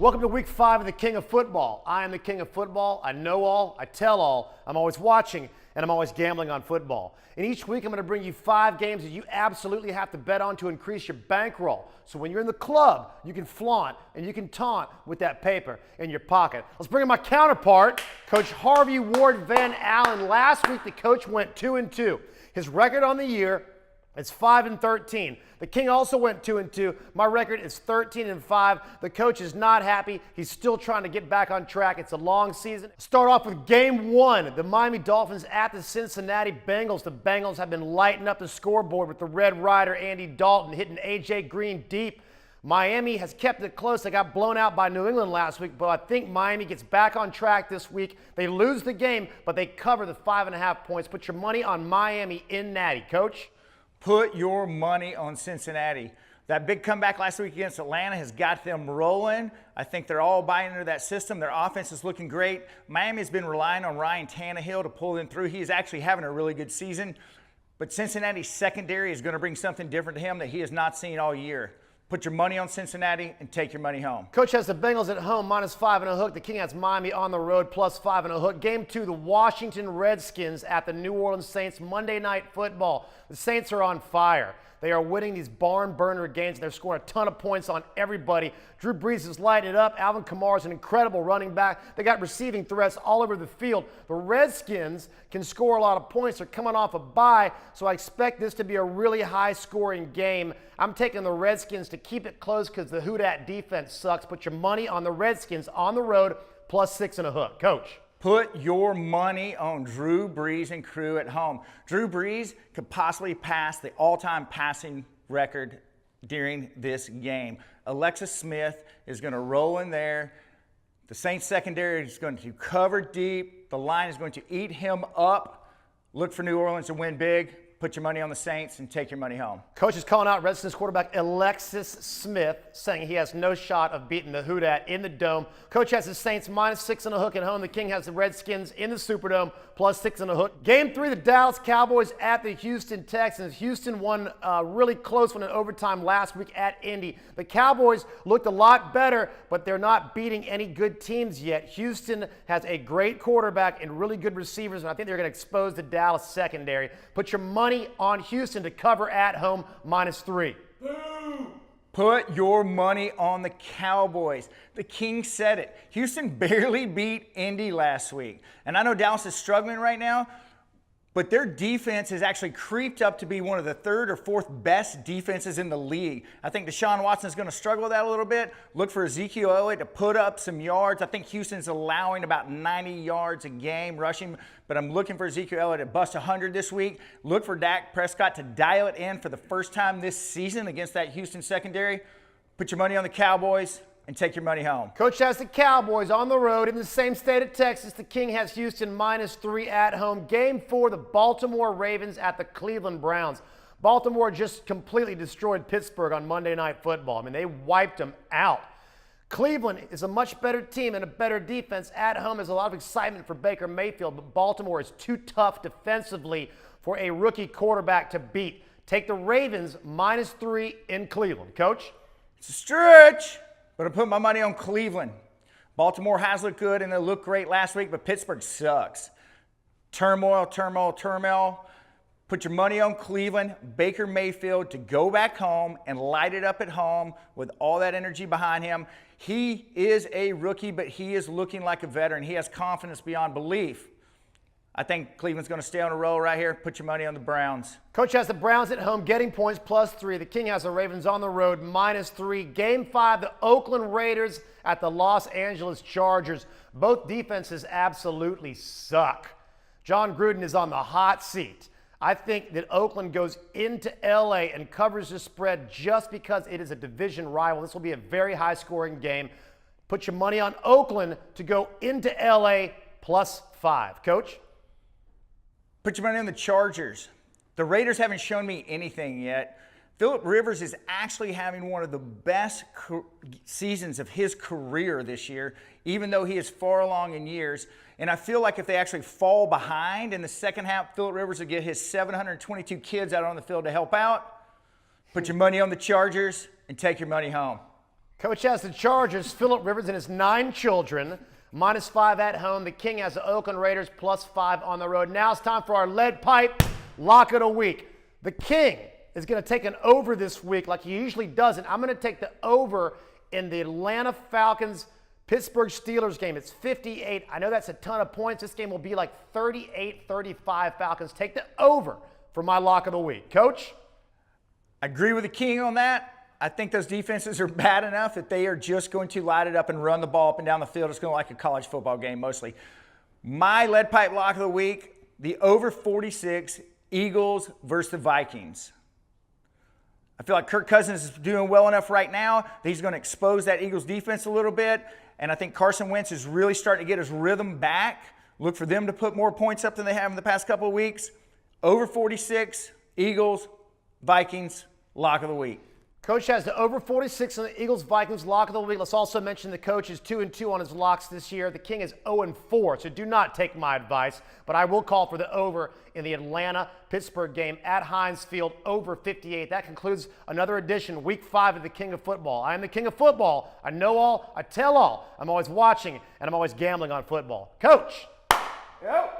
Welcome to week 5 of the King of Football. I am the King of Football. I know all, I tell all, I'm always watching, and I'm always gambling on football. And each week I'm going to bring you 5 games that you absolutely have to bet on to increase your bankroll. So when you're in the club, you can flaunt and you can taunt with that paper in your pocket. Let's bring in my counterpart, Coach Harvey Ward Van Allen. Last week the coach went 2-2. His record on the year is 5-13. The King also went 2-2. My record is 13-5. The coach is not happy. He's still trying to get back on track. It's a long season. Start off with game 1. The Miami Dolphins at the Cincinnati Bengals. The Bengals have been lighting up the scoreboard with the Red Rider Andy Dalton hitting A.J. Green deep. Miami has kept it close. They got blown out by New England last week, but I think Miami gets back on track this week. They lose the game, but they cover the 5.5 points. Put your money on Miami in Natty. Coach? Put your money on Cincinnati. That big comeback last week against Atlanta has got them rolling. I think they're all buying into that system. Their offense is looking great. Miami has been relying on Ryan Tannehill to pull them through. He's actually having a really good season. But Cincinnati's secondary is going to bring something different to him that he has not seen all year. Put your money on Cincinnati and take your money home. Coach has the Bengals at home, -5 and a hook. The King has Miami on the road, +5 and a hook. Game 2, the Washington Redskins at the New Orleans Saints, Monday Night Football. The Saints are on fire. They are winning these barn burner games. They're scoring a ton of points on everybody. Drew Brees is lighting it up. Alvin Kamara is an incredible running back. They got receiving threats all over the field. The Redskins can score a lot of points. They're coming off a bye, so I expect this to be a really high-scoring game. I'm taking the Redskins to keep it close because the Houdat defense sucks. Put your money on the Redskins on the road, +6 and a hook. Coach? Put your money on Drew Brees and crew at home. Drew Brees could possibly pass the all-time passing record during this game. Alexis Smith is going to roll in there. The Saints secondary is going to cover deep. The line is going to eat him up. Look for New Orleans to win big. Put your money on the Saints and take your money home. Coach is calling out Redskins quarterback Alexis Smith, saying he has no shot of beating the Houdat in the Dome. Coach has the Saints -6 and a hook at home. The King has the Redskins in the Superdome, +6 and a hook. Game 3, the Dallas Cowboys at the Houston Texans. Houston won a really close one in overtime last week at Indy. The Cowboys looked a lot better, but they're not beating any good teams yet. Houston has a great quarterback and really good receivers, and I think they're going to expose the Dallas secondary. Put your money on Houston to cover at home, -3. Put your money on the Cowboys. The King said it. Houston barely beat Indy last week. And I know Dallas is struggling right now, but their defense has actually creeped up to be one of the 3rd or 4th best defenses in the league. I think Deshaun Watson is going to struggle with that a little bit. Look for Ezekiel Elliott to put up some yards. I think Houston's allowing about 90 yards a game rushing, but I'm looking for Ezekiel Elliott to bust 100 this week. Look for Dak Prescott to dial it in for the first time this season against that Houston secondary. Put your money on the Cowboys and take your money home. Coach has the Cowboys on the road in the same state of Texas. The King has Houston -3 at home. Game 4, the Baltimore Ravens at the Cleveland Browns. Baltimore just completely destroyed Pittsburgh on Monday Night Football. I mean, they wiped them out. Cleveland is a much better team and a better defense at home. There's a lot of excitement for Baker Mayfield, but Baltimore is too tough defensively for a rookie quarterback to beat. Take the Ravens -3 in Cleveland. Coach? It's a stretch, but I put my money on Cleveland. Baltimore has looked good and they looked great last week, but Pittsburgh sucks. Turmoil. Put your money on Cleveland, Baker Mayfield to go back home and light it up at home with all that energy behind him. He is a rookie, but he is looking like a veteran. He has confidence beyond belief. I think Cleveland's going to stay on a roll right here. Put your money on the Browns. Coach has the Browns at home, getting points, +3. The King has the Ravens on the road, -3. Game 5, the Oakland Raiders at the Los Angeles Chargers. Both defenses absolutely suck. John Gruden is on the hot seat. I think that Oakland goes into LA and covers the spread just because it is a division rival. This will be a very high-scoring game. Put your money on Oakland to go into LA, +5. Coach? Put your money on the Chargers. The Raiders haven't shown me anything yet. Phillip Rivers is actually having one of the best seasons of his career this year, even though he is far along in years. And I feel like if they actually fall behind in the second half, Phillip Rivers will get his 722 kids out on the field to help out. Put your money on the Chargers and take your money home. Coach has the Chargers, Phillip Rivers and his 9 children, -5 at home. The King has the Oakland Raiders, +5 on the road. Now it's time for our lead pipe lock of the week. The King is going to take an over this week like he usually doesn't. I'm going to take the over in the Atlanta Falcons Pittsburgh Steelers game. It's 58. I know that's a ton of points. This game will be like 38-35 Falcons. Take the over for my lock of the week. Coach? I agree with the King on that. I think those defenses are bad enough that they are just going to light it up and run the ball up and down the field. It's going to like a college football game mostly. My lead pipe lock of the week, the over 46, Eagles versus the Vikings. I feel like Kirk Cousins is doing well enough right now that he's going to expose that Eagles defense a little bit. And I think Carson Wentz is really starting to get his rhythm back. Look for them to put more points up than they have in the past couple of weeks. Over 46, Eagles, Vikings, lock of the week. Coach has the over 46 on the Eagles-Vikings lock of the week. Let's also mention the coach is 2-2 on his locks this year. The King is 0-4, so do not take my advice. But I will call for the over in the Atlanta-Pittsburgh game at Heinz Field, over 58. That concludes another edition, Week 5 of the King of Football. I am the King of Football. I know all. I tell all. I'm always watching, and I'm always gambling on football. Coach! Yep.